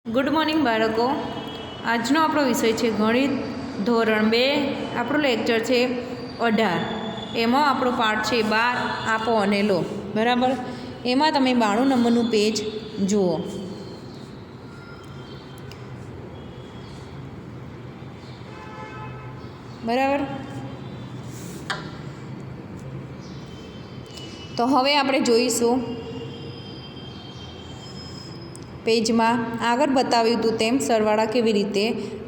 Good morning બાળકો, આજનો આપણો વિષય છે ગણિત ધોરણ 2. આપણો લેક્ચર છે 18. એમાં આપણો પાઠ છે 12 આપો અને લો. બરાબર, એમાં તમે 92 નંબરનું પેજ જુઓ. બરાબર, તો હવે આપણે જોઈશું પેજમાં આગળ બતાવ્યું હતું તેમ સરવાળા કેવી રીતે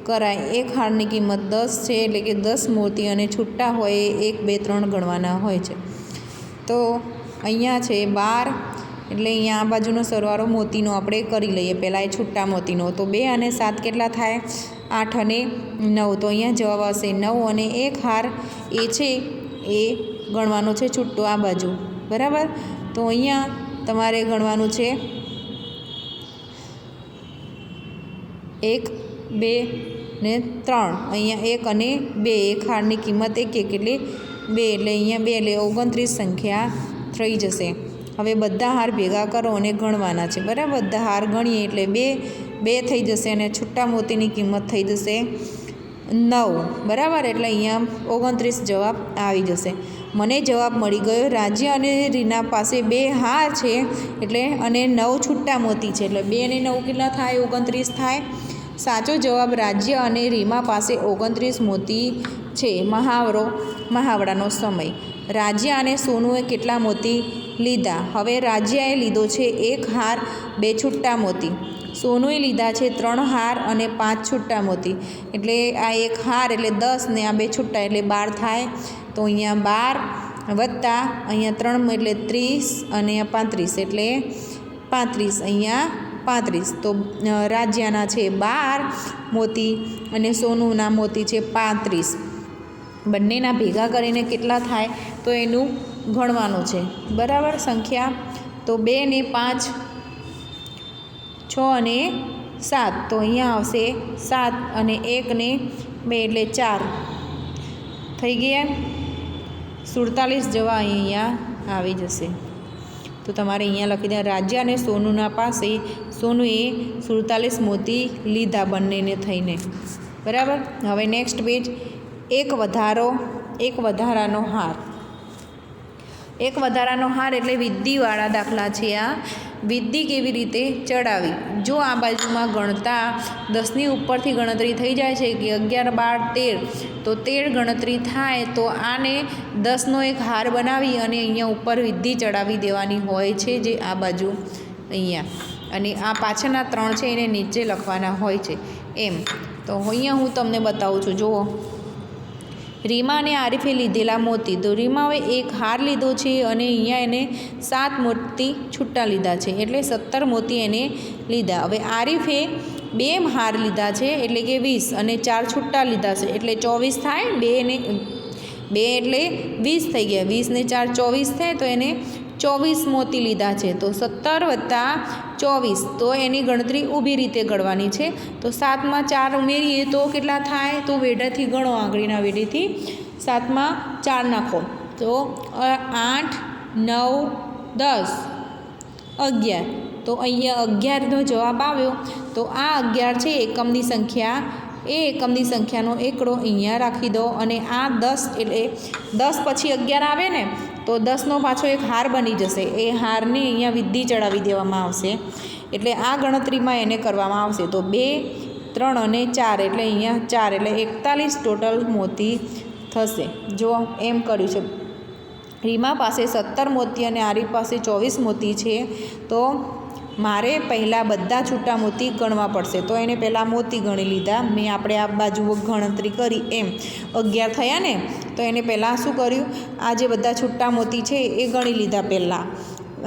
કરાય. એક હારની કિંમત 10 છે, એટલે કે 10 મોતી અને છૂટા હોય 1, 2, 3 ગણવાના હોય છે. તો અહીંયા છે 12, એટલે અહીંયા આ બાજુનો સરવાળો મોતીનો આપણે કરી લઈએ. પહેલાં એ છૂટા મોતીનો, તો 2 અને 7 કેટલા થાય? 8 અને 9. તો અહીંયા જવાબ આવશે 9. અને એક હાર એ છે એ ગણવાનો છે છૂટો આ બાજુ. બરાબર, તો અહીંયા તમારે ગણવાનું છે 1, 2 ને 3. અહીંયા 1 અને 2, એક હારની કિંમત 1, એટલે 2, એટલે અહીંયા 2 એટલે 29 સંખ્યા થઈ જશે. હવે બધા હાર ભેગા કરો અને ગણવાના છે. બરાબર, બધા હાર ગણીએ એટલે 2 થઈ જશે અને છૂટા મોતીની કિંમત થઈ જશે 9. બરાબર, એટલે અહીંયા 29 જવાબ આવી જશે. મને જવાબ મળી ગયો. રાજ્ય અને રીના પાસે 2 હાર છે, એટલે અને 9 છૂટા મોતી છે, એટલે 2 અને 9 કેટલા થાય? 29 થાય. સાચો જવાબ રાજ્ય અને રીમા પાસે 29 મોતી છે. મહાવરાનો સમય. રાજ્ય અને સોનુએ કેટલા મોતી લીધા? હવે રાજ્યએ લીધો છે 1 હાર 2 છૂટા મોતી. સોનુએ લીધા છે 3 હાર અને 5 છૂટા મોતી. એટલે આ 1 હાર એટલે 10 ને આ 2 છૂટા એટલે 12 થાય. તો અહીંયા 12 વત્તા અહીંયા 3 એટલે 30 અને 35 એટલે 35. અહીંયા 35. તો રાજ્યના છે 12 મોતી અને સોનુના મોતી છે 35. બંનેના ભેગા કરીને કેટલા થાય તો એનું ગણવાનું છે. બરાબર, સંખ્યા તો 2 ને 5, 6 અને 7. તો અહીંયા આવશે 7 અને 1 ને 2 એટલે 4 થઈ ગયા. 47 જવા અહીંયા આવી જશે. તો તમારે અહીંયા લખી દે રાજ્ય અને સોનુના પાસે સોનુએ 47 મોતી લીધા બંનેને થઈને. બરાબર, હવે નેક્સ્ટ પેજ. એક વધારાનો હાર. એક વધારાનો હાર એટલે વિધિવાળા દાખલા છે. આ વિધિ કેવી રીતે ચડાવી? જો આ બાજુમાં ગણતા 10ની ઉપરથી ગણતરી થઈ જાય છે કે 11, 12, 13, તો 13 ગણતરી થાય તો આને 10નો એક હાર બનાવી અને અહીંયા ઉપર વિધિ ચડાવી દેવાની હોય છે, જે આ બાજુ અહીંયા. અને આ પાછળના 3 છે એને નીચે લખવાના હોય છે એમ. તો અહીંયા હું તમને બતાવું છું. જુઓ, રીમા અને આરીફે લીધેલા મોતી. તો રીમાએ 1 હાર લીધો છે અને અહીંયા એને 7 મોતી છૂટા લીધા છે, એટલે 17 મોતી એને લીધા. હવે આરીફે 2 હાર લીધા છે, એટલે કે 20 અને 4 છૂટા લીધા છે, એટલે 24 થાય. 2 એટલે 20 થઈ ગયા. 20 ને 4 24 થાય, તો એને 24 મોતી લીધા છે. તો 17 વત્તા 24, તો એની ગણતરી ઊભી રીતે ગણવાની છે. તો 7માં 4 ઉમેરીએ તો કેટલા થાય? તો વેઢેથી ગણો, આંગળીના વેઢેથી 7માં 4 નાખો તો 8, 9, 10, 11. તો અહીંયા 11નો જવાબ આવ્યો. તો આ 11 છે એકમની સંખ્યા. એ એકમની સંખ્યાનો એકડો અહીંયા રાખી દો. અને આ 10 એટલે 10 પછી 11 આવે ને, તો 10નો પાછો એક હાર બની જશે. એ હારને અહીંયા વિધિ ચડાવી દેવામાં આવશે, એટલે આ ગણતરીમાં એને કરવામાં આવશે. તો 2, 3 અને 4, એટલે અહીંયા 4 એટલે 41 ટોટલ મોતી થશે. જો એમ કર્યું છે. રીમા પાસે 17 મોતી અને આરીફ પાસે 24 મોતી છે. તો મારે પહેલાં બધા છૂટા મોતી ગણવા પડશે. તો એને પહેલાં મોતી ગણી લીધા મેં. આપણે આ બાજુ ગણતરી કરી એમ 11 થયા ને, તો એને પહેલાં શું કર્યું? આ જે બધા છૂટા મોતી છે એ ગણી લીધા પહેલાં,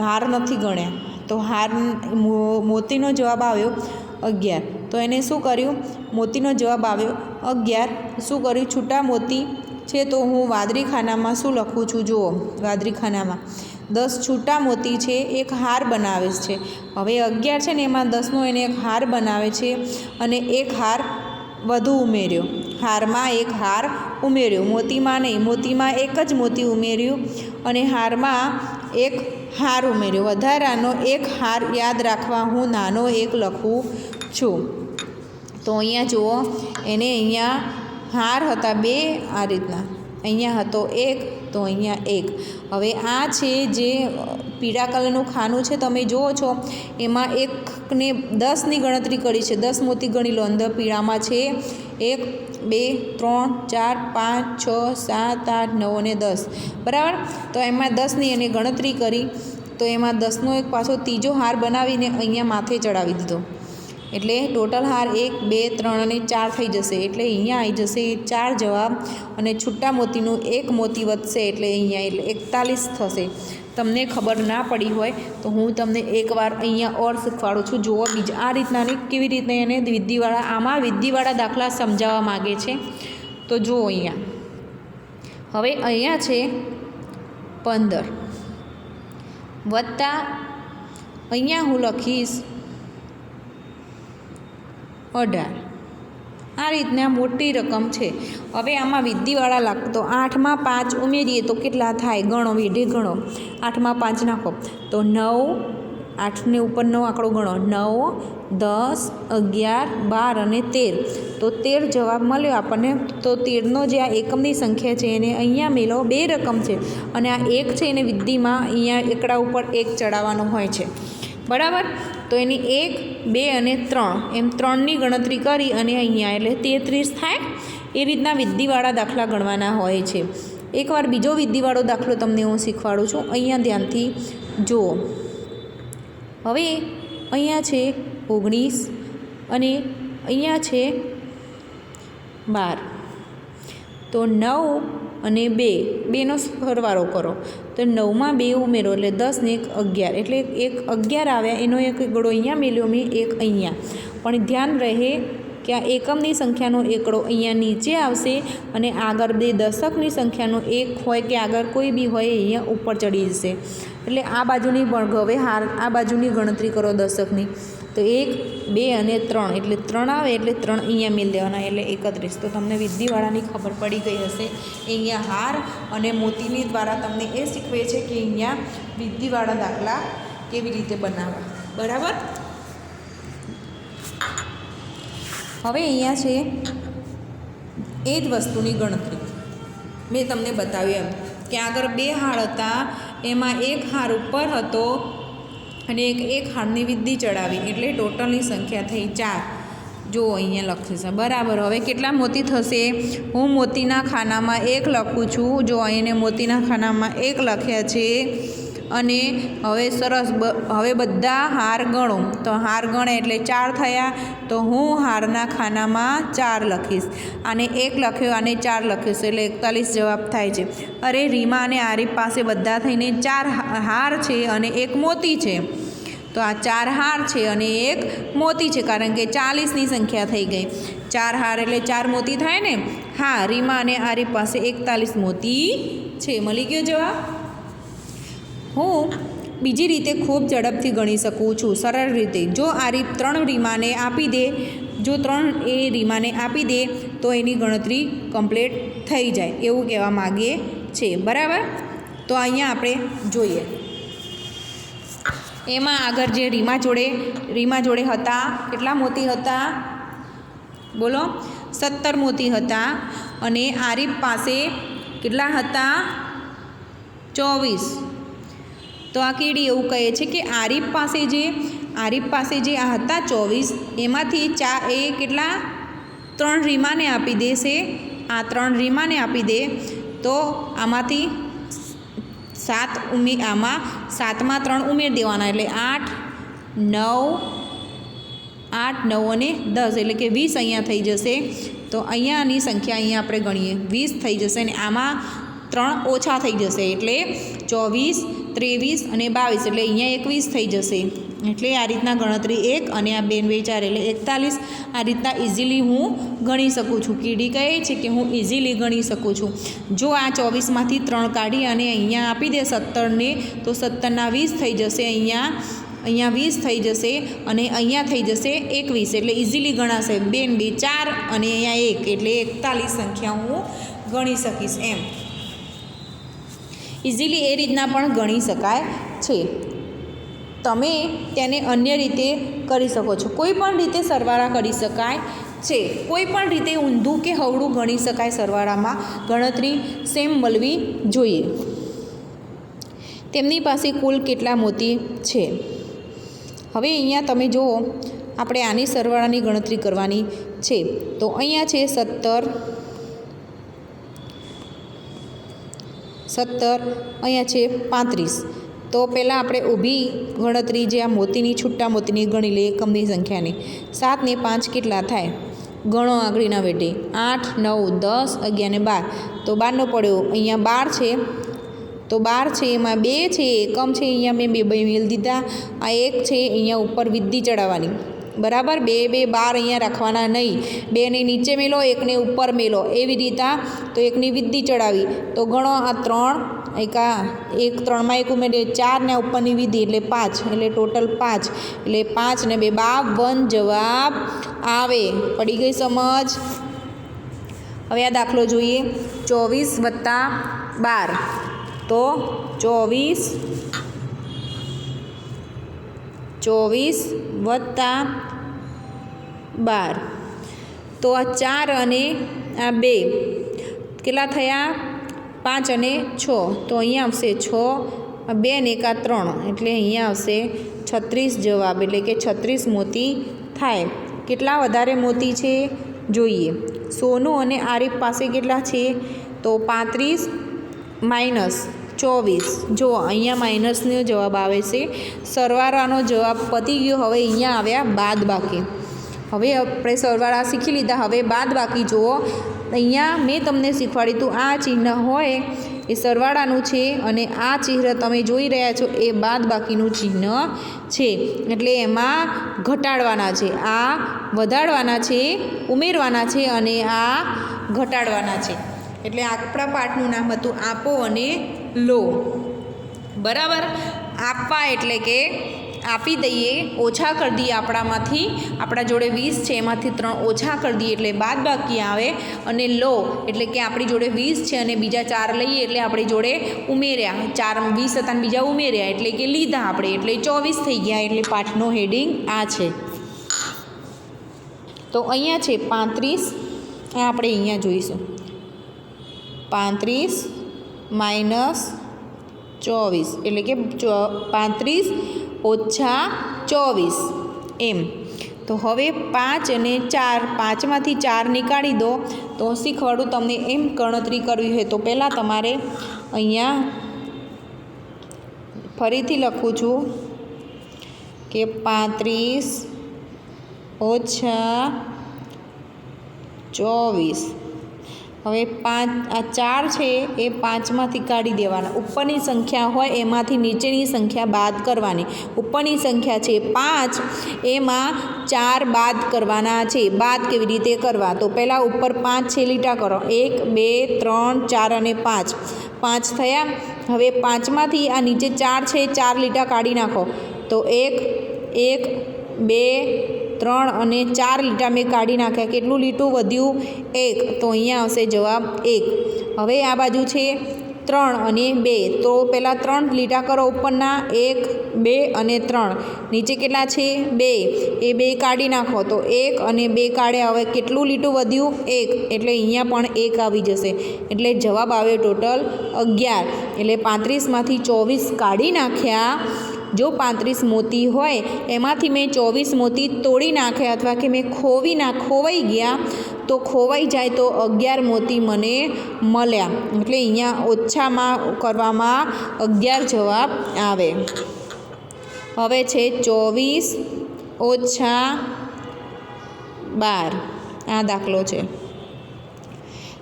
હાર નથી ગણ્યા. તો મોતીનો જવાબ આવ્યો 11. તો એને શું કર્યું? મોતીનો જવાબ આવ્યો 11. શું કર્યું? છૂટા મોતી છે, તો હું વાદળી ખાનામાં શું લખું છું? જુઓ, વાદળી ખાનામાં 10 છૂટા મોતી છે, એક હાર બનાવે છે. હવે 11 છે ને, એમાં 10નો એને એક હાર બનાવે છે અને એક હાર વધુ ઉમેર્યો. હારમાં એક હાર ઉમેર્યો, મોતીમાં નહીં. મોતીમાં એક જ મોતી ઉમેર્યું અને હારમાં એક હાર ઉમેર્યો. વધારાનો એક હાર યાદ રાખવા હું નાનો 1 લખું છું. તો અહીંયા જુઓ, એને અહીંયા હાર હતા 2 આ રીતના, અહીંયા હતો 1 તો અહીંયા 1. હવે આ છે જે પીળા કલરનું ખાનું છે તમે જુઓ છો, એમાં 1 ને 10ની ગણતરી કરી છે. 10 મોતી ગણી લો. અંદર પીળામાં છે 1 2 3 4 5 6 7 8 9 અને 10, બરાબર. તો એમાં 10ની એને ગણતરી કરી, તો એમાં 10નો એક પાછો ત્રીજો હાર બનાવીને અહીંયા માથે ચડાવી દીધો. એટલે ટોટલ હાર 1 2 3 અને 4 થઈ જશે. એટલે અહીંયા આવી જશે 4 જવાબ, અને છૂટા મોતીનું 1 મોતી વધશે એટલે અહીંયા એટલે 41 થશે. તમને ખબર ના પડી હોય તો હું તમને એકવાર અહીંયા ઓર શીખવાડું છું. જુઓ બીજા આ રીતનાની કેવી રીતે એને વિધિવાળા, આમાં વિધિવાળા દાખલા સમજાવવા માગે છે. તો જુઓ અહીંયા, હવે અહીંયા છે 15 વત્તા અહીંયા હું લખીશ 18. આ રીતના મોટી રકમ છે. હવે આમાં વિધિવાળા લાગતો 8માં 5 ઉમેરીએ તો કેટલા થાય? ગણો, વેઢે ગણો. 8માં 5 નાખો તો 9, 8ને ઉપર 9 આંકડો ગણો, 9 10 11 12 અને 13. તો 13 જવાબ મળ્યો આપણને. તો 13નો જે આ એકમની સંખ્યા છે એને અહીંયા મેળવો. 2 રકમ છે અને આ 1 છે એને વિધિમાં અહીંયા એકડા ઉપર 1 ચડાવવાનો હોય છે, બરાબર. તો એની 1 2 અને 3 એમ 3ની ગણતરી કરી અને અહીંયા એટલે 33 થાય. એ રીતના વિધિવાળા દાખલા ગણવાના હોય છે. એકવાર બીજો વિધિવાળો દાખલો તમને હું શીખવાડું છું. અહીંયા ધ્યાનથી જુઓ. હવે અહીંયા છે 19 અને અહીંયા છે 12. તો 9 અને 2નો સરવાળો કરો તો 9માં 2 ઉમેરો એટલે 10 ને 1 11, એટલે 11 આવ્યા. એનો એક એકડો અહીંયા મેળ્યો મેં, એક અહીંયા. પણ ધ્યાન રહે કે આ એકમની સંખ્યાનો એકડો અહીંયા નીચે આવશે અને આગળ 2 દશકની સંખ્યાનો 1 હોય કે આગળ કોઈ બી હોય અહીંયા ઉપર ચડી જશે. એટલે આ બાજુની હવે હાર આ બાજુની ગણતરી કરો દશકની, તો 1 2 અને 3 એટલે 3 આવે એટલે 3 અહીંયા મેળ દેવાના એટલે 31. તો તમને વિધિવાળાની ખબર પડી ગઈ હશે. અહીંયા હાર અને મોતીની દ્વારા તમને એ શીખવે છે કે અહીંયા વિધિવાળા દાખલા કેવી રીતે બનાવવા, બરાબર. હવે અહીંયા છે એ જ વસ્તુની ગણતરી મેં તમને બતાવ્યું એમ કે આગળ 2 હાર હતા, એમાં 1 હાર ઉપર હતો અને એક હારની વિધિ ચડાવી એટલે ટોટલની સંખ્યા થઈ 4. જો અહીંયા લખ્યું છે, બરાબર. હવે કેટલા મોતી થશે? હું મોતીના ખાનામાં 1 લખું છું. જો અહીંને મોતીના ખાનામાં 1 લખ્યા છે. અને હવે સરસ, હવે બધા હાર ગણો. તો હાર ગણે એટલે 4 થયા. તો હું હારના ખાનામાં 4 લખીશ. આને 1 લખ્યો, આને 4 લખ્યું છે એટલે 41 જવાબ થાય છે. અરે રીમા અને આરીફ પાસે બધા થઈને 4 હાર છે અને 1 મોતી છે. તો આ 4 હાર છે અને 1 મોતી છે, કારણ કે 40ની સંખ્યા થઈ ગઈ. 4 હાર એટલે 4 મોતી થાય ને. હા, રીમા અને આરીફ પાસે 41 મોતી છે. મળી ગયો જવાબ. હું બીજી રીતે ખૂબ ઝડપથી ગણી શકું છું, સરળ રીતે. જો આરીફ 3 રીમાને આપી દે, જો 3 એ રીમાને આપી દે તો એની ગણતરી કમ્પ્લીટ થઈ જાય એવું કહેવા માગીએ છે, બરાબર. તો અહીંયા આપણે જોઈએ એમાં આગળ જે રીમા જોડે હતા કેટલા મોતી હતા? બોલો, 17 મોતી હતા. અને આરીફ પાસે કેટલા હતા? 24. તો આ કીડી એવું કહે છે કે આરીફ પાસે જે આ હતા 24, એમાંથી એ કેટલા 3 રીમાને આપી દેશે. આ 3 રીમાને આપી દે તો આમાંથી 7 આમાં 7માં 3 ઉમેર દેવાના એટલે 8 9 અને 10 એટલે કે 20 અહીંયા થઈ જશે. તો અહીંયાની સંખ્યા અહીંયા આપણે ગણીએ 20 થઈ જશે અને આમાં 3 ઓછા થઈ જશે એટલે 24 23 અને 22 એટલે અહીંયા 21 થઈ જશે. એટલે આ રીતના ગણતરી 1 અને આ 2 2 4 એટલે 41. આ રીતના ઇઝીલી હું ગણી શકું છું. કીડી કહે છે કે હું ઇઝીલી ગણી શકું છું. જો આ 24માંથી 3 કાઢી અને અહીંયા આપી દે 17ને તો 17ના 20 થઈ જશે. અહીંયા 20 થઈ જશે અને અહીંયા થઈ જશે 21 એટલે ઇઝીલી ગણાશે. 2 2 4 અને અહીંયા 1 એટલે 41 સંખ્યા હું ગણી શકીશ એમ. ઇઝીલી એ રીતના પણ ગણી શકાય છે. તમે તેને અન્ય રીતે કરી શકો છો. કોઈ પણ રીતે સરવાળા કરી શકાય છે. કોઈ પણ રીતે ઊંધું કે હવળું ગણી શકાય. સરવાળામાં ગણતરી સેમ મળવી જોઈએ. તેમની પાસે કુલ કેટલા મોતી છે? હવે અહીંયા તમે જુઓ, આપણે આની સરવાળાની ગણતરી કરવાની છે. તો અહીંયા છે 17, અહીંયા છે 35. તો પહેલાં આપણે ઊભી ગણતરી જે આ મોતીની છૂટા મોતીની ગણી લઈએ એકમની સંખ્યાની. 7 ને 5 કેટલા થાય? ગણો આગળના વેટે. 8, 9, 10, 11 ને 12. તો 12નો પડ્યો. અહીંયા 12 છે, તો 12 છે, એમાં 2 છે, એકમ છે, અહીંયા મેં 2 મેળ દીધા. આ 1 છે, અહીંયા ઉપર વિધિ ચડાવવાની. બરાબર, 2, 12 અહીંયા રાખવાના નહીં. 2ને નીચે મેલો, 1ને ઉપર મેલો, એવી રીતે. તો 1ની વિધિ ચડાવી. તો ગણો આ 3, એક 3માં 1 ઉમેરીએ 4 ને ઉપરની વિધિ એટલે 5, એટલે ટોટલ 5. એટલે 5 ને 2 52 જવાબ આવે. પડી ગઈ સમજ? હવે આ દાખલો જોઈએ. 24 + 12. તો 24 + 12. તો આ 4 અને આ 2 કેટલા થયા? 5 અને 6. તો અહીંયા આવશે 6, 2 ને 1 3, એટલે અહીંયા આવશે 36 જવાબ. એટલે કે 36 મોતી થાય. કેટલા વધારે મોતી છે જોઈએ. સોનું અને આરીફ પાસે કેટલા છે? તો 35 - 24. જો અહીંયા માઇનસનો જવાબ આવે છે. સરવાળાનો જવાબ પતી ગયો. હવે અહીંયા આવ્યા બાદ બાકી. હવે આપણે સરવાળા શીખી લીધા. હવે બાદ બાકી જુઓ. અહીંયા મેં તમને શીખવાડ્યું હતું, આ ચિહ્ન હોય એ સરવાળાનું છે અને આ ચિહ્ન તમે જોઈ રહ્યા છો એ બાદ બાકીનું ચિહ્ન છે. એટલે એમાં ઘટાડવાના છે, આ વધારવાના છે, ઉમેરવાના છે અને આ ઘટાડવાના છે. એટલે આપણા પાઠનું નામ હતું આપો અને લો. બરાબર, આપવા એટલે કે આપી દઈએ, ઓછા કરી દઈએ આપણામાંથી. આપણા જોડે 20 છે, એમાંથી 3 ઓછા કરી દઈએ એટલે બાદ બાકી આવે. અને લો એટલે કે આપણી જોડે 20 છે અને બીજા 4 લઈએ એટલે આપણી જોડે ઉમેર્યા. 4 20 હતા ને બીજા ઉમેર્યા એટલે કે લીધા આપણે, એટલે 24 થઈ ગયા. એટલે પાઠનો હેડિંગ આ છે. તો અહીંયા છે 35. આપણે અહીંયા જોઈશું 35 - 24 એટલે કે 35 - 24 એમ. તો હવે 5 અને 4, 5માંથી 4 નીકાળી દો. તો શીખવાડું તમને એમ ગણતરી કરવી હોય તો પહેલાં તમારે અહીંયા ફરીથી લખું છું કે 35 - 24. હવે 5, આ 4 છે એ 5માંથી કાઢી દેવાના. ઉપરની સંખ્યા હોય એમાંથી નીચેની સંખ્યા બાદ કરવાની. ઉપરની સંખ્યા છે 5, એમાં 4 બાદ કરવાના છે. બાદ કેવી રીતે કરવા? તો પહેલાં ઉપર 5 છે લીટા કરો. 1, 2, 3, 4 અને 5. 5 થયા. હવે 5માંથી આ નીચે 4 છે, 4 લીટા કાઢી નાખો. તો 1, 2, 3 અને 4 લીટા મેં કાઢી નાખ્યા. કેટલું લીટું વધ્યું? 1. તો અહીંયા આવશે જવાબ 1. હવે આ બાજુ છે 3 અને 2. તો પહેલાં 3 લીટા કરો ઉપરના. 1, 2 અને 3. નીચે કેટલા છે? 2. એ 2 કાઢી નાખો. તો 1 અને 2 કાઢ્યા. હવે કેટલું લીટું વધ્યું? 1. એટલે અહીંયા પણ 1 આવી જશે. એટલે જવાબ આવ્યો ટોટલ 11. એટલે 35માંથી 24 કાઢી નાખ્યા. જો 35 મોતી હોય એમાંથી મેં 24 મોતી તોડી નાખ્યા અથવા કે મેં ખોવાઈ ગયા, તો ખોવાઈ જાય તો 11 મોતી મને મળ્યા. એટલે અહીંયા ઓછામાં કરવામાં 11 જવાબ આવે. હવે છે 24 - 12. આ દાખલો છે.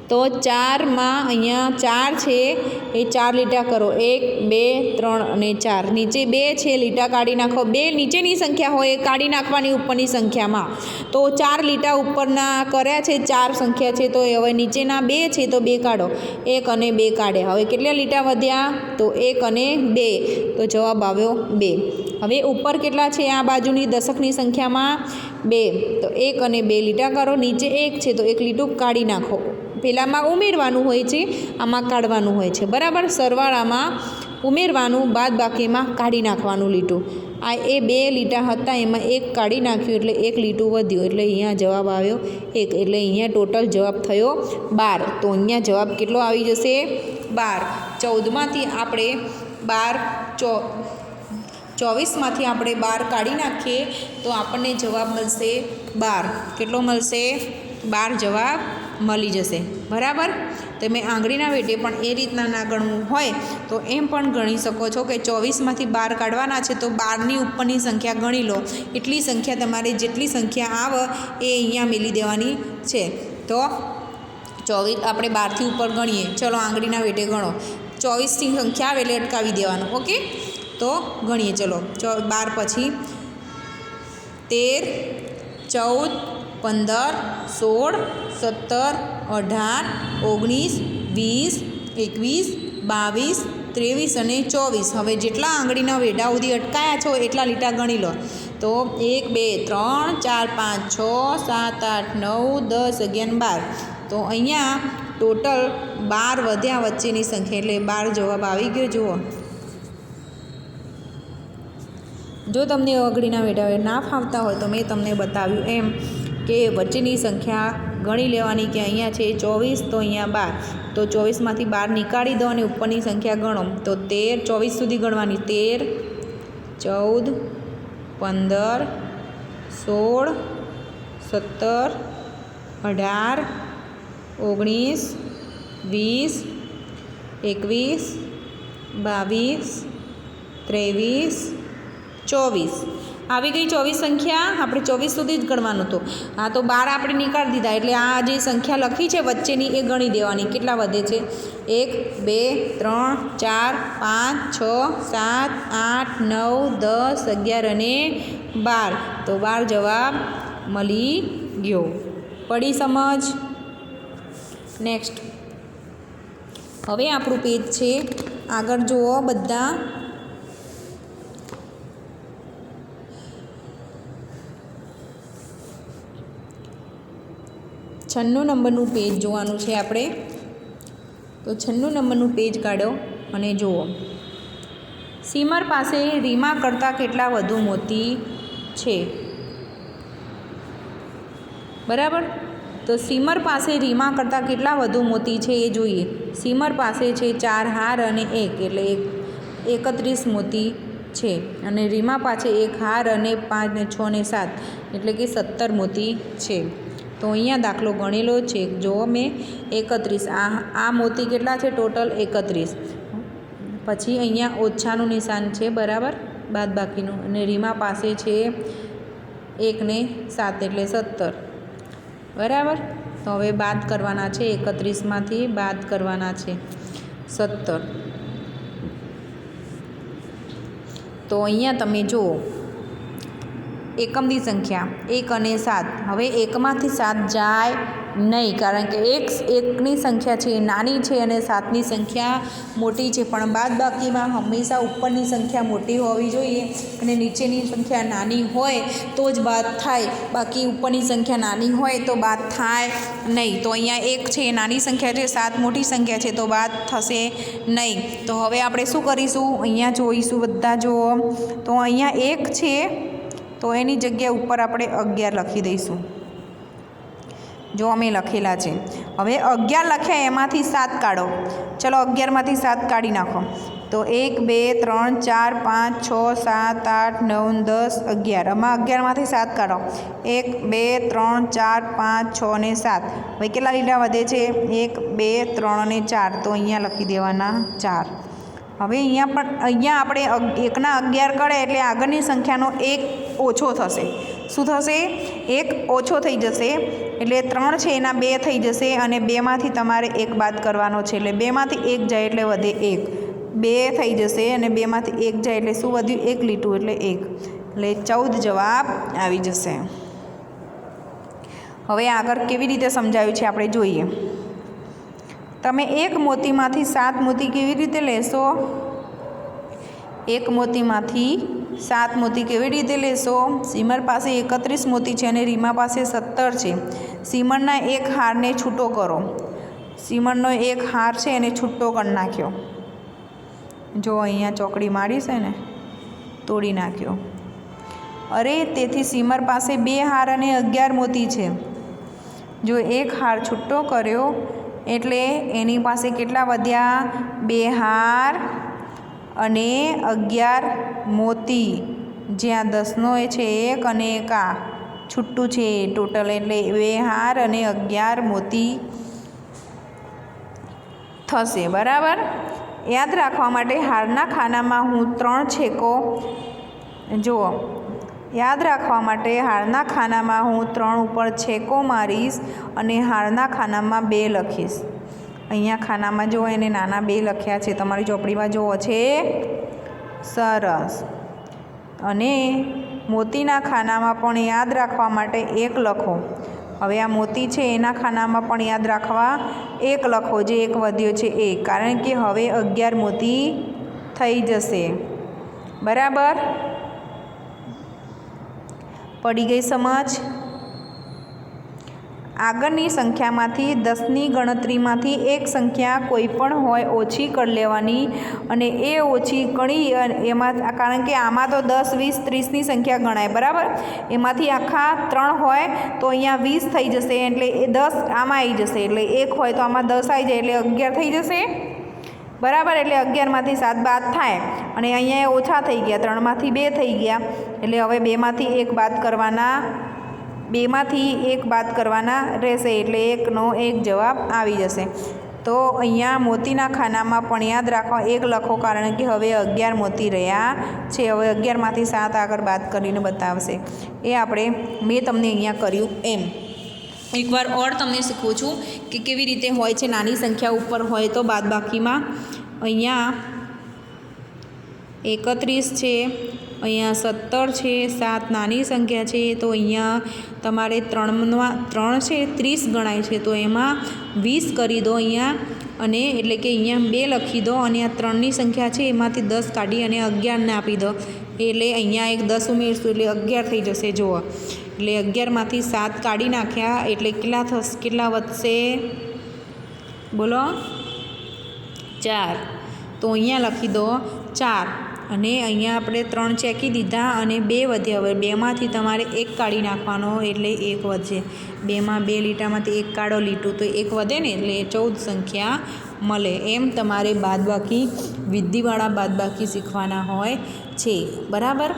તો 4માં અહીંયા 4 છે એ 4 લીટા કરો. 1, 2, 3 અને 4. નીચે 2 છે, લીટા કાઢી નાખો. 2 નીચેની સંખ્યા હોય એ કાઢી નાખવાની ઉપરની સંખ્યામાં. તો 4 લીટા ઉપરના કર્યા છે, 4 સંખ્યા છે. તો હવે નીચેના 2 છે તો 2 કાઢો. 1 અને 2 કાઢ્યા. હવે કેટલા લીટા વધ્યા? તો 1 અને 2. તો જવાબ આવ્યો 2. હવે ઉપર કેટલા છે? આ બાજુની દશકની સંખ્યામાં 2. તો 1 અને 2 લીટા કરો. નીચે 1 છે તો 1 લીટું કાઢી નાખો. પહેલાંમાં ઉમેરવાનું હોય છે, આમાં કાઢવાનું હોય છે. બરાબર, સરવાળામાં ઉમેરવાનું, બાદ બાકીમાં કાઢી નાખવાનું લીટું. આ એ 2 લીટા હતા એમાં એક કાઢી નાખ્યું એટલે એક લીટું વધ્યું એટલે અહીંયા જવાબ આવ્યો 1 એટલે અહીંયા ટોટલ જવાબ થયો 12 તો અહીંયા જવાબ કેટલો આવી જશે 12 14માંથી આપણે 24માંથી આપણે 12 કાઢી નાખીએ તો આપણને જવાબ મળશે 12 કેટલો મળશે 12 જવાબ મળી જશે બરાબર. તમે આંગળીના વેઢે પણ એ રીતના ના ગણવું હોય તો એમ પણ ગણી શકો છો કે 24માંથી 12 કાઢવાના છે તો 12ની ઉપરની સંખ્યા ગણી લો. એટલી સંખ્યા તમારે જેટલી સંખ્યા આવે એ અહીંયા મેલી દેવાની છે. તો 24 આપણે 12થી ઉપર ગણીએ. ચલો આંગળીના વેઢે ગણો. 24થી સંખ્યા આવે એટલે અટકાવી દેવાનું. ઓકે તો ગણીએ. ચલો 12 પછી 13 14 15 16 17 18 19 20 21 22 23 અને 24. હવે જેટલા આંગળીના વેઢા સુધી અટકાયા છો એટલા લીટા ગણી લો. તો 1 2 3 4 5 6 7 8 9 10 11 12. તો અહીંયા ટોટલ 12 વધ્યા વચ્ચેની સંખ્યા એટલે 12 જવાબ આવી ગયો. જુઓ, જો તમને આંગળીના વેઢા ના ફાવતા હોય તો મેં તમને બતાવ્યું એમ કે વચ્ચેની સંખ્યા ગણી લેવાની કે અહીંયા છે 24 તો અહીંયા 12 તો 24માંથી 12 નીકાળી દો અને ઉપરની સંખ્યા ગણો. તો 13 24 સુધી ગણવાની. 13 14 15 16 17 18 19 20 21 22 23 24 આવી ગઈ 24 સંખ્યા. આપણે 24 સુધી જ ગણવાનું હતું. હા તો 12 આપણે નીકાળી દીધા એટલે આ જે સંખ્યા લખી છે વચ્ચેની એ ગણી દેવાની. કેટલા વધે છે 1 2 3 4 5 6 7 8 9 10 11 અને 12. તો 12 જવાબ મળી ગયો. પડી સમજ? નેક્સ્ટ હવે આપણું પેજ છે આગળ જુઓ બધા. 96 નંબરનું પેજ જોવાનું છે આપણે. તો 96 નંબરનું પેજ કાઢો અને જુઓ. સીમર પાસે રીમા કરતાં કેટલા વધુ મોતી છે? બરાબર. તો સીમર પાસે રીમા કરતાં કેટલા વધુ મોતી છે એ જોઈએ. સીમર પાસે છે 4 હાર અને 1 એટલે 31 મોતી છે અને રીમા પાસે 1 હાર અને 5 ને 6 ને 7 એટલે કે 17 મોતી છે. તો અહીંયા દાખલો ગણેલો છે. જો મેં 31 આ મોતી કેટલા છે? ટોટલ 31. પછી અહીંયા ઓછાનું નિશાન છે બરાબર, બાદ બાકીનું. અને રીમા પાસે છે 1 ને 7 એટલે 17 બરાબર. તો હવે બાદ કરવાના છે. 31માંથી બાદ કરવાના છે 17. તો અહીંયા તમે જુઓ એકમની સંખ્યા 1 અને 7. હવે 1માંથી 7 જાય નહીં કારણ કે એકની સંખ્યા છે નાની છે અને 7ની સંખ્યા મોટી છે. પણ બાદ બાકીમાં હંમેશા ઉપરની સંખ્યા મોટી હોવી જોઈએ અને નીચેની સંખ્યા નાની હોય તો જ બાદ થાય. બાકી ઉપરની સંખ્યા નાની હોય તો બાદ થાય નહીં. તો અહીંયા 1 છે નાની સંખ્યા છે, 7 મોટી સંખ્યા છે તો બાદ થશે નહીં. તો હવે આપણે શું કરીશું? અહીંયા જોઈશું બધા. જુઓ તો અહીંયા 1 છે તો એની જગ્યા ઉપર આપણે 11 લખી દઈશું. જો અમે લખેલા છે. હવે 11 લખ્યા એમાંથી 7 કાઢો. ચલો 11માંથી 7 કાઢી નાખો. તો 1 2 3 4 5 6 7 8 9 10 11. આમાં 11માંથી 7 કાઢો. 1 2 3 4 5 6 ને 7. હવે કેટલા લીટા વધે છે? 1 2 3 અને 4. તો અહીંયા લખી દેવાના 4. હવે અહીંયા આપણે 1ના 11 કરે એટલે આગળની સંખ્યાનો 1 ઓછો થશે. શું થશે? 1 ઓછો થઈ જશે. એટલે 3 છે એના 2 થઈ જશે અને 2માંથી તમારે 1 બાદ કરવાનો છે. એટલે 2માંથી 1 જાય એટલે વધે 1. 2 થઈ જશે અને 2માંથી 1 જાય એટલે શું વધ્યું? 1 લીટું એટલે 1. એટલે 14 જવાબ આવી જશે. હવે આગળ કેવી રીતે સમજાવ્યું છે આપણે જોઈએ. તમે 1 મોતીમાંથી 7 મોતી કેવી રીતે લેશો? 1 મોતીમાંથી 7 મોતી કેવી રીતે લેશો? સીમર પાસે 31 મોતી છે અને રીમા પાસે 17 છે. સીમરના 1 હારને છૂટો કરો. સીમરનો 1 હાર છે એને છૂટો કરી નાખ્યો. જો અહીંયા ચોકડી મારી છે ને તોડી નાખ્યો. અરે તેથી સીમર પાસે 2 હાર અને 11 મોતી છે. જો એક હાર છૂટો કર્યો એટલે એની પાસે કેટલા વધ્યા? 2 હાર અને 11 મોતી. જ્યાં 10નો એ છે 1 અને 1 આ છૂટું છે ટોટલ, એટલે 2 હાર અને 11 મોતી થશે. બરાબર. યાદ રાખવા માટે હારના ખાનામાં હું 3 છેકો, જુઓ, યાદ રાખવા માટે હારના ખાનામાં હું 3 ઉપર છેકો મારીશ અને હારના ખાનામાં 2 લખીશ. અહીંયા ખાનામાં જુઓ એને નાના 2 લખ્યા છે, તમારી ચોપડીમાં જુઓ છે. સરસ. અને મોતીના ખાનામાં પણ યાદ રાખવા માટે 1 લખો. હવે આ મોતી છે એના ખાનામાં પણ યાદ રાખવા 1 લખો, જે 1 વધ્યો છે એ, કારણ કે હવે 11 મોતી થઈ જશે. બરાબર. પડી ગઈ સમજ? આગળની સંખ્યામાંથી 10ની ગણતરીમાંથી એક સંખ્યા કોઈ પણ હોય ઓછી કરી લેવાની, અને એ ઓછી ગણી એમાં, કારણ કે આમાં તો 10, 20, 30ની સંખ્યા ગણાય. બરાબર. એમાંથી આખા 3 હોય તો અહીંયા 20 થઈ જશે, એટલે એ 10 આમાં આવી જશે, એટલે 1 હોય તો આમાં 10 આવી જાય, એટલે 11 થઈ જશે. બરાબર. એટલે 11માંથી 7 બાદ થાય, અને અહીંયા ઓછા થઈ ગયા, 3માંથી 2 થઈ ગયા, એટલે હવે 2માંથી 1 બાદ કરવાના, 2માંથી 1 બાદ કરવાના રહેશે, એટલે 1નો 1 જવાબ આવી જશે. તો અહીંયા મોતીના ખાનામાં પણ યાદ રાખવા 1 લખો, કારણ કે હવે 11 મોતી રહ્યા છે. હવે 11માંથી 7 આગળ બાદ કરીને બતાવશે. એ મેં તમને અહીંયા કર્યું એમ. એકવાર ઓર તમને શીખવું છું કે કેવી રીતે હોય છે. નાની સંખ્યા ઉપર હોય તો બાદબાકીમાં અહીંયા 31 છે, અહીંયા 17 છે, 7 નાની સંખ્યા છે, તો અહીંયા તમારે 3 છે 30 ગણાય છે, તો એમાં 20 કરી દો અહીંયા, અને એટલે કે અહીંયા 2 લખી દો, અને આ 3ની સંખ્યા છે એમાંથી 10 કાઢી અને 11ને આપી દો, એટલે અહીંયા એક 10 ઉમેરશું એટલે 11 થઈ જશે. જુઓ, એટલે 11માંથી 7 કાઢી નાખ્યા એટલે કેટલા વધશે? બોલો. 4. તો અહીંયા લખી દો 4, અને અહીંયા આપણે 3 ચેકી દીધા અને 2 વધ્યા. હવે 2માંથી તમારે 1 કાઢી નાખવાનો, એટલે 1 વધશે. 2માં 2 લીટામાંથી 1 કાઢો, લીટું તો 1 વધે ને, એટલે 14 સંખ્યા મળે. એમ તમારે બાદબાકી, વિધિવાળા બાદબાકી શીખવાના હોય છે. બરાબર.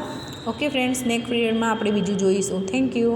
ઓકે ફ્રેન્ડ્સ, નેક્સ્ટ પીરિયડમાં આપણે બીજું જોઈશું. Thank you.